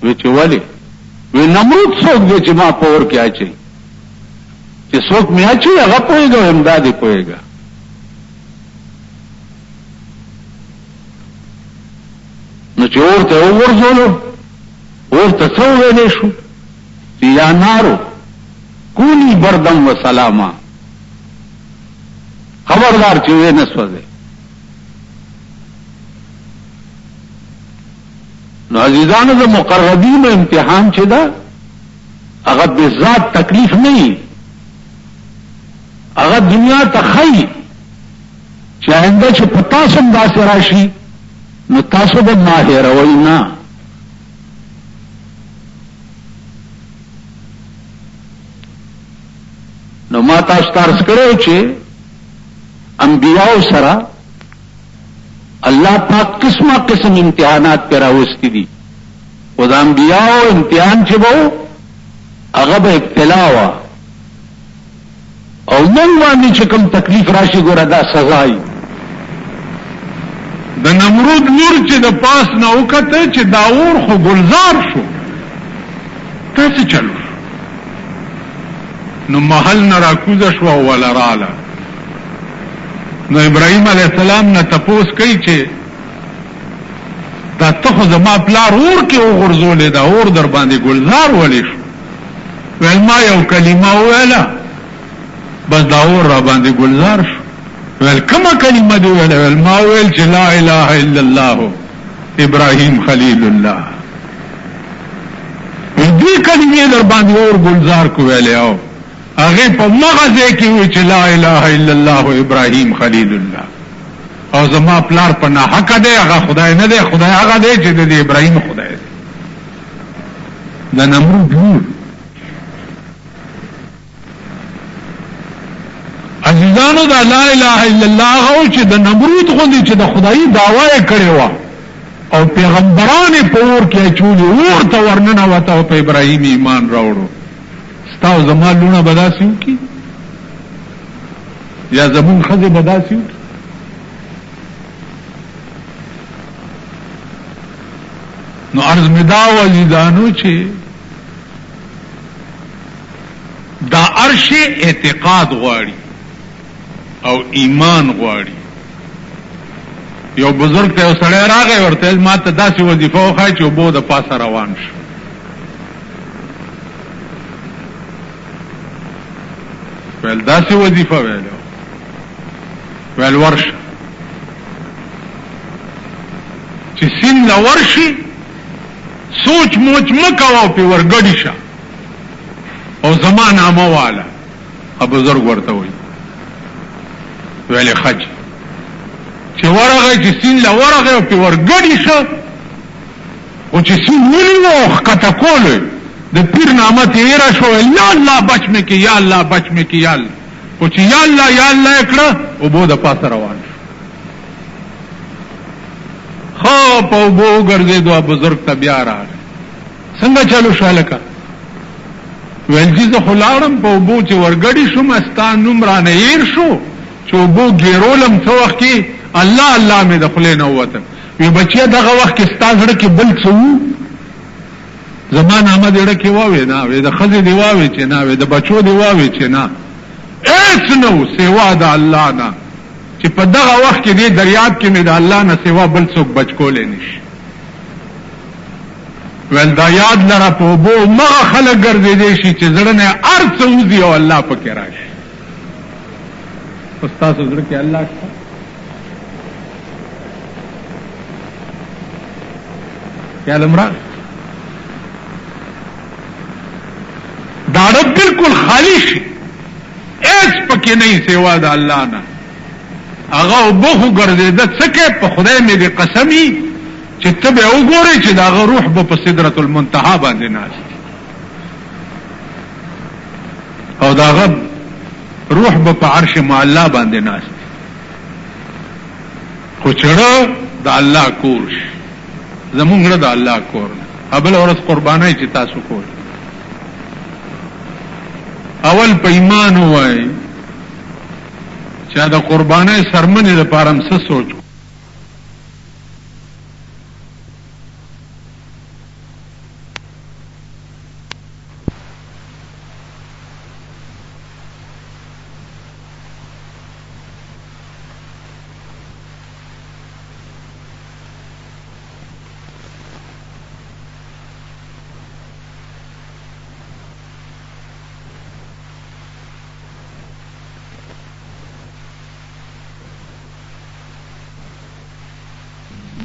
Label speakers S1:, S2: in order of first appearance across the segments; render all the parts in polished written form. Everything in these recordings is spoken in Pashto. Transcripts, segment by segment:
S1: وی چې ولې؟ وی نمرود څوک دی چې ما په اور کې اچي؟ چې څوک مې اچي هغه پوهېږه، امدادې پوهېږه. نو چې اور ته وغورځولو، اور ته څه وویلی شو؟ چې یا نارو کونی بردم و سلاما، خبردار چې وی نه سوځي. نو عزیزانو د مقربینو امتحان چې ده هغه بذات تکلیف نه وي، هغه دنیا ته ښایي چې آینده چې په تاسو هم داسې راشي نو تاسو به ما هېروئ نه. نو ما تاسو ته عرض کړی چې انبیاء سره الله پاک قسمه قسم امتحانات پر راوستي دي، او د انبیاء امتحان چې وو هغه به ابتلا وه، او موږ باندې چې کوم تکلیف راشي ګوره دا سزا وي.
S2: د نمرود نور چې د پاس نه وکته چې دا اور خو ګلزار شو، تاسو چلو نو محل نه راکوزه شو ولا رااله. نو ابراهیم علیه السلام نه تپوس کوي چې دا ته خو زما پلار اور کې وغورځولې، دا اور در باندې ګلزار ولې شو؟ ویل ما یو کلمه وویله بس دا اور را باندې ګلزار شو. ویل کومه کلمه دی ویله؟ ویل ما ویل چې لا اله الا الله ابراهیم خلیل الله. دې کلمې در باندې اور ګلزار کو ویلې، او هغه په مغزه کې وی چې لا اله الا الله ابراهیم خلیل الله، او زما پلار په نه حق دی، هغه خدای نه دی، خدای هغه دی چې د ابراهیم خدای دی. د نمرود نور عزیزانو دا لا اله الا الله او چې د نمرود غوندي چې د خدای دعوا یې کړې و او پیغمبران په اور کې چولې اور ته ورننه وته او په ابراهیم ایمان راوړو. ستاو زما لونه بداسیو کی یا زمون خزه بداسیو کی؟ نو عرض مدا وزیدانو چې دا عرش اعتقاد غواړي او ایمان غواړي. یو بزرگ ته سړی راغی ورته ما ته داسې وظیفه وښایه چې اوبو د پاسه روان شو. ویل داسې وظیفه ویلو؟ ویل ورشه چې سین له ورشي سوچ موچ مکوه او پې ورګډي شه او زما نامه واله. بزرگ ورته وایي ویلې خج چې ورغی چې سین له ورغی او پې ورګډي شه، او چې سین ونیوه او ښکته کولو د پیر نامه تیره شو، یا الله بچ مې کې، یا الله بچ مې کې، یا الله. او چې یا الله یا الله یې کړه اوبو د پاسه روان شو. خو په اوبو وګرځېدو بزرګ ته بیا راغی، څنګه چلو شو هلکه؟ ویل چې زه خو لاړم په اوبو چې ورګډي شوم ستا نوم رانه هېر شو، چې اوبو ګېرولم څه وخت کې الله الله مې د خولې نه ووتل. وی بچیه دغه وخت کې ستا زړه کې بل څه وو؟ زما نامه دې ډکې واوې نه وې، د ښځې دې واوې چې نه وې، د بچو دې واوې چې نه، هېڅ نه و سوا د الله نه، چې په دغه وخت کې دې دریاب کې مې د الله نه سوا بل څوک بچ کولی نشي. ویل دا یاد لره په اوبو مغه خلک ګرځېدی شي چې زړه نه هر څه وځي او الله پکې راشي. خو ستاسو زړه کې الله شته؟ خیال امراغ داړه بالکل خالی شي، هیڅ پکې نه سوا د الله نه. هغه اوبه خو ګرځېده څه کې په خدای مې دې قسمي چې ته به وګورې چې د هغه روح به په سدرة المنتهى باندې ناست او د هغه روح به په عرش معلا باندې ناست، خو چړه د الله کور شي. زمونږ د الله کور نه بل ورځ قربانای چې تاسو کول اول په ایمان وای چې دا قربانای سرمنې لپاره هم څه سوچ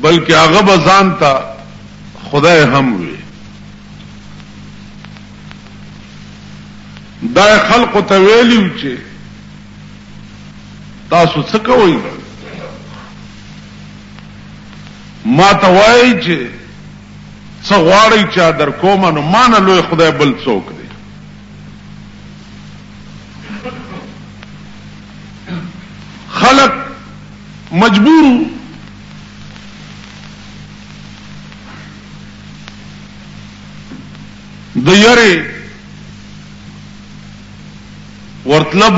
S2: بلکې هغه به ځان ته خدای هم وي. دا خلقو ته ویلیو چې تاسو څه کوئ؟ ما ته وایي چې څه غواړئ چا در کومه، نو ما نه لوی خدای بل څوک دی. خلق مجبور د یری ورطلب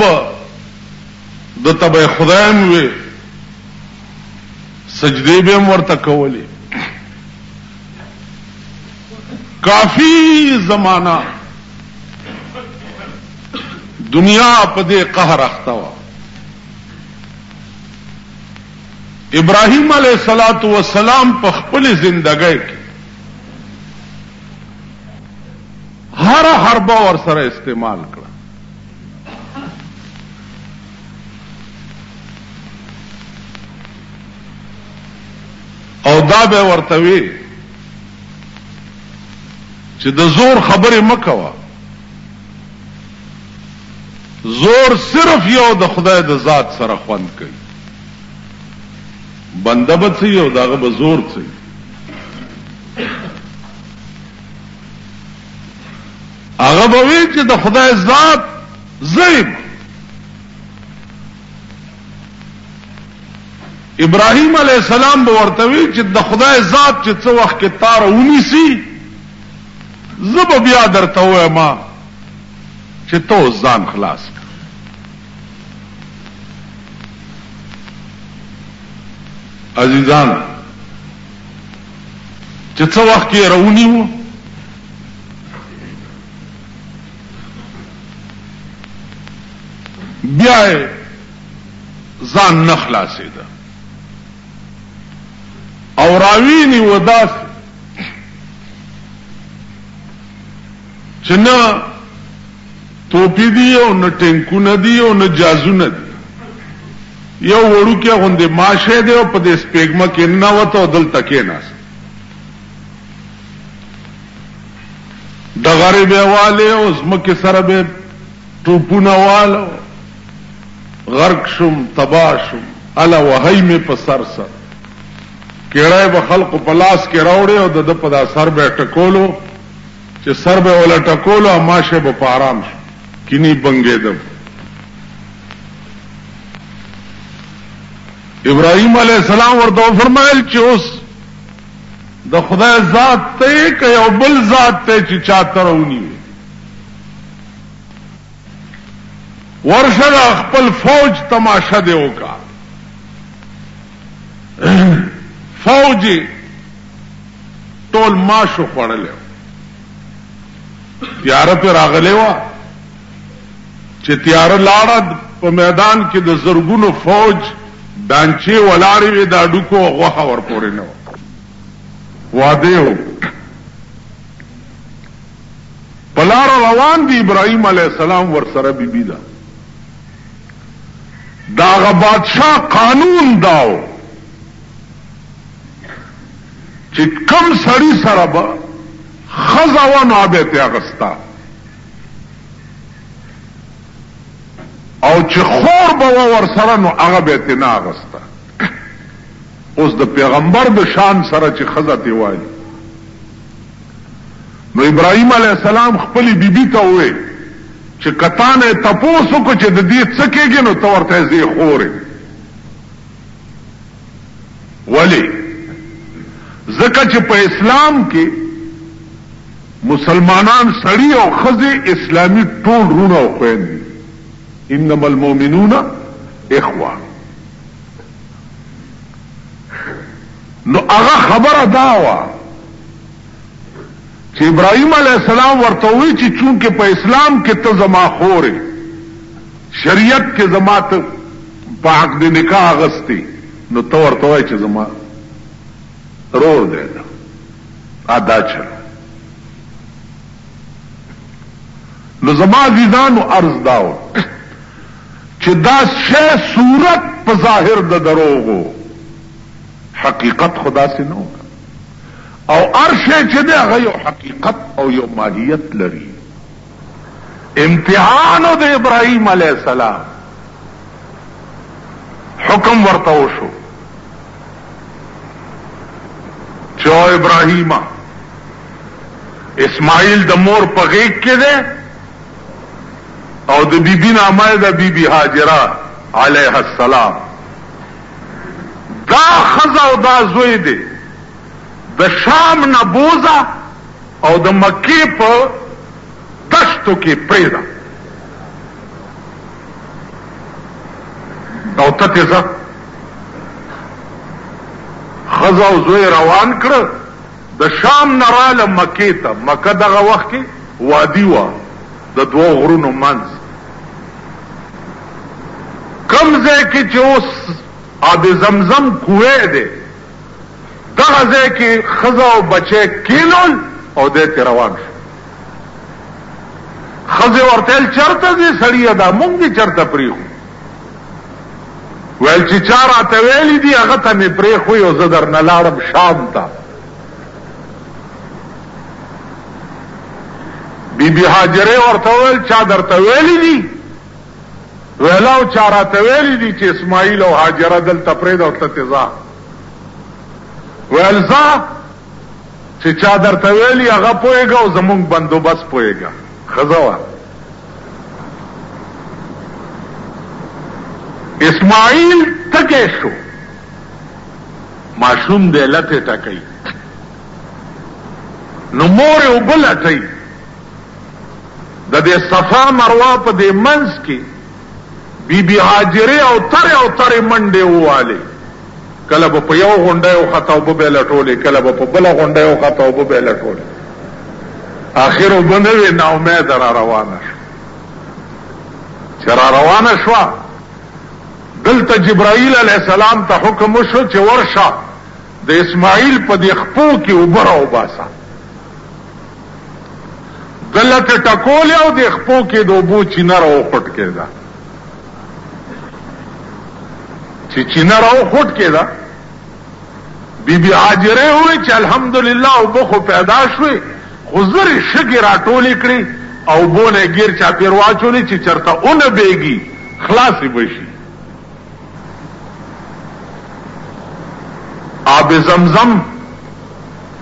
S2: د تبع خدایم وی سجدی به ورته کولی. کافی زمانہ دنیا په دې قهر اخته وه. ابراهیم علیه الصلاۃ والسلام په خپل زندګۍ کې هر حربه ور سره استعمال کړه. او دا به ورته وی چې د زور خبرې مکوه، زور صرف یو د خدای د ذات سره خوند کوي. بنده به څه یو داغه به زور څه. هغه به وی چې د خدای ذات زیم. ابراهیم علیه السلام به ورته وی چې د خدای ذات چې څه وخت کې تار ونیسي زه به بیا درته وایم چې تو ځان خلاص کړه. عزیزان چې څه وخت کې راونیو بیا ځان نه خلاصېده او راویني و داسې چې نه توپی دی او نه ټینکونه دی او نه جازونه دی. یو وړوکی غوندې ماشه دی او په دې سپېږمه کې ننوته او دلته کېناست. ډغرې به والې او ځمکې سره به ټوپونه والو. غرق شم تباه شم الا وهی مې په سر سر. کېړی به خلقو په لاس کې راوړې او د ده په دا سر به ټکولو چې سر به ولا ټکولو او ماشه به په آرام شو. کینی بنګېدم. ابراهیم علیه السلام ورته فرمایل چې اوس د خدای ذات ته که یو بل ذات ته چې چاته راونیوي ورشه د خپل فوج تماشه دی وکړه. فوج ټول ماشو خوړلی تیاره پې راغلی وه چې تیاره لاړه په میدان کې د زرګونو فوج دانچې ولاړې وې د هډوکو غوښه ورپورې نه وه. واده و په لاره روان دي. ابراهیم علیه السلام ورسره بیبي ده. د هغه بادشاه قانون داو چې کم سړي سره به ښځه وه نو هغه به یې اخسته او چې خور به وه ورسره نو هغه به یې نه اخسته. اوس د پیغمبر د شان سره چې ښځه ته وایي نو ابراهیم علیه السلام خپلې بیبي ته ووی چې کتا نه تپوس وکړو چې د دې څه کېږي نو ته ورته یې زه یې خور یم. ولې؟ ځکه چې په اسلام کې مسلمانان سړي او ښځې اسلامي ټول رونه او خویندې انما المؤمنون اخوه. نو هغه خبره دا وه چې ابراهیم علیه السلام ورته وی چې چونکه په اسلام کې ته زما خورې شریعت کې زما ته په عقد نکاح اغستی نو ته ورته وای چې زما رور دی ادا چل. نو زما عزیزانو عرض داو چې دا شی صورت په ظاهر د دروغو
S3: حقیقت خدا سے نو او ارشے چې دی هغه یو حقیقت او یو ماهیت لري. امتحان د ابراهیم علیه السلام حکم ورته وشو چې ابراهیم اسماعیل د مور په غیږ کې دی او د بیبي نامه ده بیبي هاجره علیه السلام. دا ښځه او دا زوی دی د شام نه بوزه او د مکې په دشتو کې پریږده او ته تیزه ښځه او زوی روان کړه د شام نه راله مکې ته. مکه دغه وخت کې وادي وه د دوو غرونو منځ، کم ځای کې چې اوس آب زمزم کوې دی دغه ځای کې ښځه او بچی کینول او دی ترې روان شو. ښځې ورته ویل چېرته ځې سړیه دا مونږ دې چېرته پرېښو؟ ویل چې چا راته ویلي دي هغه ته مې پرېښوی او زه درنه لاړم شام ته. بیبي هاجرې ورته ویل چا درته ویلي دي؟ ویل او چا راته ویلي دي چې اسماعیل او هاجره دلته پرېږده او ته ځه. ویل ځه چې چا درته ویلي هغه پوهېږه او زمونږ بندوبست پوهېږه. ښځه وه اسماعیل تکې شو، ماشوم دی لتې ټکوي، نو مور یې اوبه لټوي. د دې صفا مروه په دې منځ کې بیبي هاجرې او ترې منډې ووالې. کله به په یو غونډۍ وخته اوبه به یې لټولې، کله به په بله غونډۍ وخته اوبه به یې لټولې. آخر اوبه نه وې، ناامیده را روانه شوه. چې را روانه شوه دلته جبرائیل علیه السلام ته حکم وشو چې ورشه د اسماعیل په دې خپو کې اوبه راوباسه. دلته ټکولې او د خپو کې د اوبو چینه راوخوټ کېده. چې چینه راوخوټ کېده بیبي هاجرې وویل چې الحمدلله اوبه خو پیدا شوې، خو زرې شګې راټولې کړې او اوبو نه ګیر چاپېر واچولې چې چېرته اونه بیږي خلاصې به شي. آب زمزم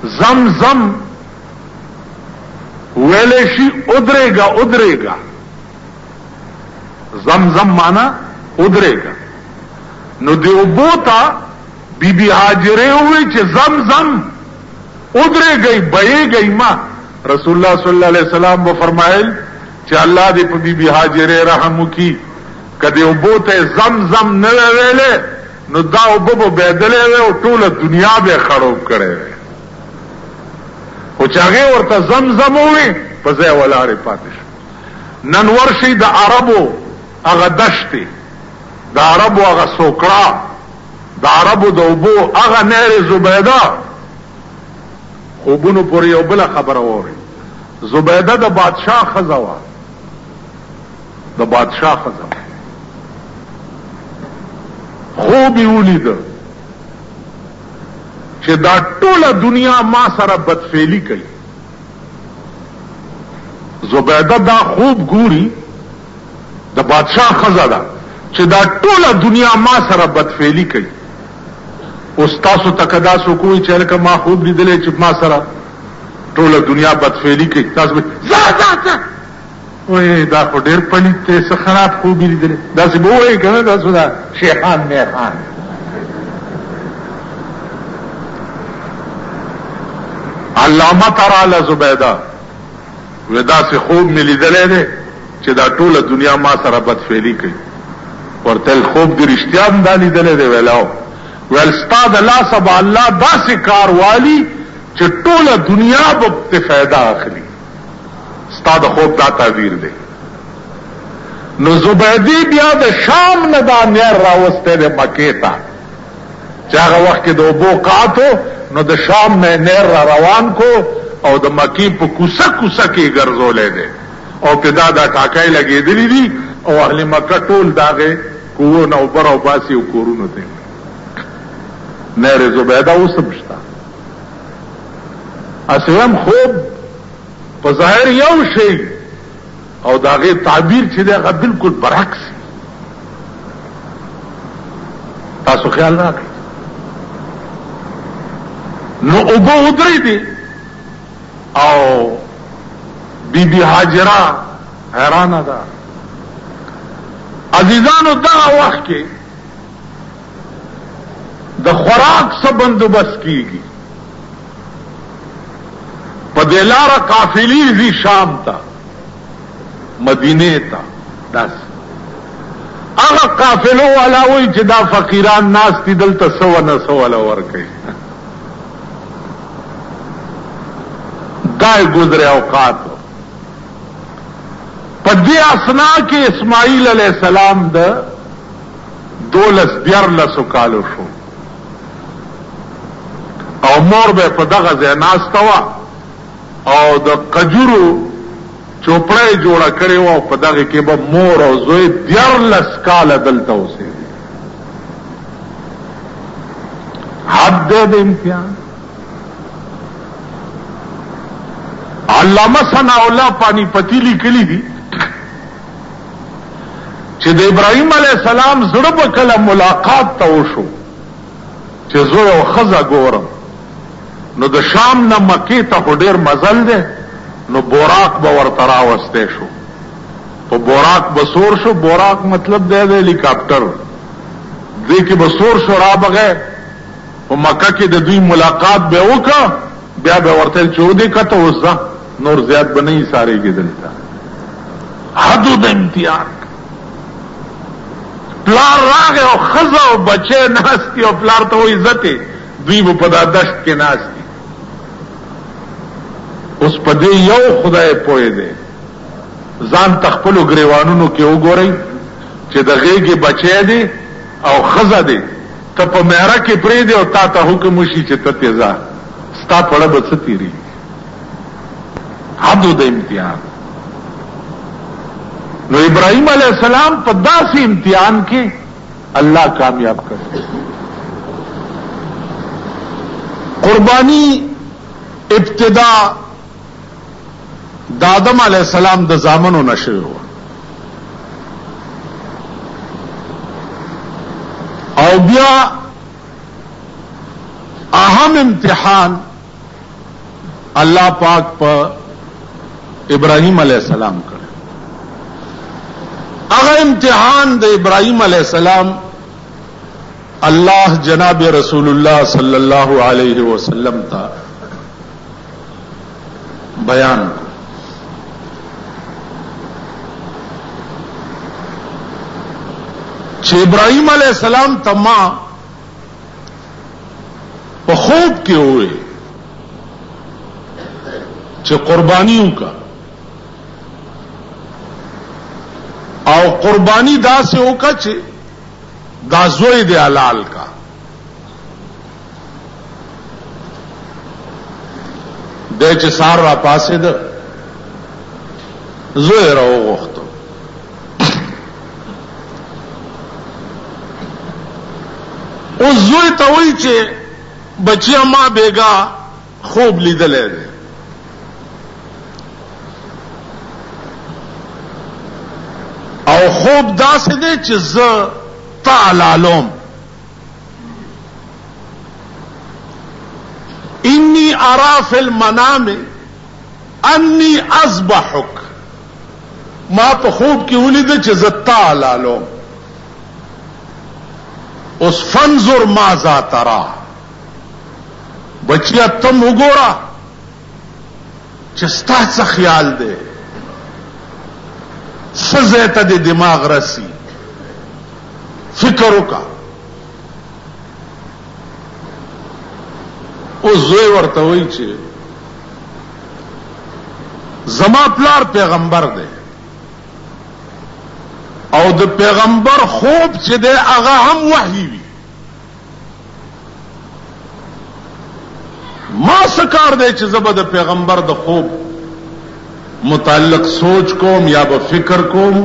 S3: زمزم ویلې شي ادرېږه. زمزم معنا ادرېږه. نو دی اوبو ته بیبي هاجرې وویل چې زمزم ادرېږئ بهېږئ ما. رسول الله صلی الله علیه وسلم به فرمایل چې الله دې په بیبي هاجرې رحم وکړي، که دې اوبو ته زمزم نه وی ویلې نو دا اوبه به بهېدلې وې او ټوله دنیا به یې خړوب کړی وی. خو چې هغې ورته زمزم ووي په ځای ولاړې پاتې شو. نن ورشئ د عربو هغه دشتې، د عربو هغه سوکړه، د عربو د اوبو هغه نهر زبیده. خوبونو پورې یو بله خبره واورئ. زبیده د بادشاه ښځه وه، د بادشاه ښځه وه. خوب یې ولیده چې دا ټوله دنیا ما سره بدفعلي کوي. زبیده دا خوب ګوري، د بادشاه ښځه ده چې دا ټوله دنیا ما سره بدفعلي کوي. اوس تاسو ته که دا څوک وایي چې هلکه ما خوب لیدلی چې ما سره ټوله دنیا بدفعلي کوي، تاسو به ځه وایي دا خو ډېر پلیت دی، څه خراب خوب یې لیدلی. داسې به ووایي که نه، تاسو دا شیخان میخان. علامه تراله زبیده وی داسې خوب مې لیدلی دی چې دا ټوله دنیا ما سره بدفعلي کوي. ورته خوب دې رښتیا هم دا لیدلی دی؟ ویل ویل ستا د لاسه به الله داسې کار والي چې ټوله دنیا به ته فایده اخلي. ستا د خوب دا تعبیر دی. نو زبیدی بیا د شام نه دا نهر راوستی دی مکې ته، چې هغه وخت کې د اوبو قحط نو د شام نه نهر را روان کو او د مکې په کوڅه کوڅه کې ګرځولی دی او په دا ټاکای لګېدلي دي او اهل مکه ټول د هغې کوو نه اوبه راوباسي او کورونو ته. نهر زبیده اوسم شته. اسیم خوب په ظاهر یو شی او د هغې تعبیر چې دی هغه بالکل برعکس. تاسو خیال راکړئ. نو اوبه ودرې دي او بی بی هاجره حیرانه ده. عزیزانو دغه وخت کې د خوراک څه بندوبست کیږي. په دې لاره قافلې ځي شام ته، مدینې ته. داسې هغه قافلو والا وایي چې دا فقیران ناست دي دلته څه ونه څه وله ورکوي. دا یې ګذر اوقات. په دې اسنا کې اسماعیل علیہ السلام د 12 کالو شو او مور به په دغه ځای ناسته وه او د قجورو چوپړه یې جوړه کړې وه او په دغه کې به مور او زوی 14 کاله دلته اوسېدي. حد دی د امتحان. علامه ثناء الله پانی پتی لیکلی دي چې د ابراهیم علیه السلام زړه به کله ملاقات ته وشو چې زوی او ښځه ګورم، نو د شام نه مکې ته خو ډېر مزل دی، نو بوراک به ورته راوستی شو. په بوراک به سور شو. بوراک مطلب دی د هلیکاپټر. دې کې به سور شو را بغیر په مکه کې د دوی ملاقات به وکړه. بیا به ورته چې ودې کته اوس ځه، نور زیات به نه یې سارېږي دلته. حدو د امتحان. پلار راغی او ښځه او بچی ناست دي او پلار ته وایي ځتې، دوی به په دا دشت کې ناست دي. اوس په دې یو خدای پوه دی. ځان ته خپلو ګریوانونو کې وګورئ چې د غېږې بچی دی او ښځه دی، ته په میره کې پرېږدې او تا ته حکم وشي چې ته تې ځه، ستا پړه به څه تېرېږي. حدو د امتحان. نو ابراهیم علیہ السلام په داسې امتحان کې الله کامیاب کړ. قربانی ابتدا د آدم علیہ السلام د زامنو نشوي و او بیا اهم امتحان الله پاک په ابراهیم علیہ السلام کړ. هغه امتحان د ابراهیم علیہ السلام الله جناب رسول الله صلی الله علیه وسلم ته بیان چې ابراهیم علیہ السلام ته ما په خوب کې وې چې قربانیوں کا او قربانی دا سے اوکا چې دا زوی د حلال کا. د چې سار را پاسې ده زوی را وغوښتو. اوس زوی ته وایي چې بچیا ما بیګا خوب لیدلی دی. او خوب داسې دی چې زه تا حلالوم. انی ارا فی المنام انی اذبحک. ما په خوب کې ولیده چې زه تا حلالوم. اوس فانظر ماذا ترى. بچیا تم وګوره چې ستا څه خیال دی، سزے ته د دماغ رسی، فکر وکا. او زوی ورته وایي چې زما پلار پیغمبر دی او د پیغمبر خوب چې دی هغه هم وحی وي. ما څه کار دی چې زه به د پیغمبر د خوب متعلق سوچ کوم یا به فکر کوم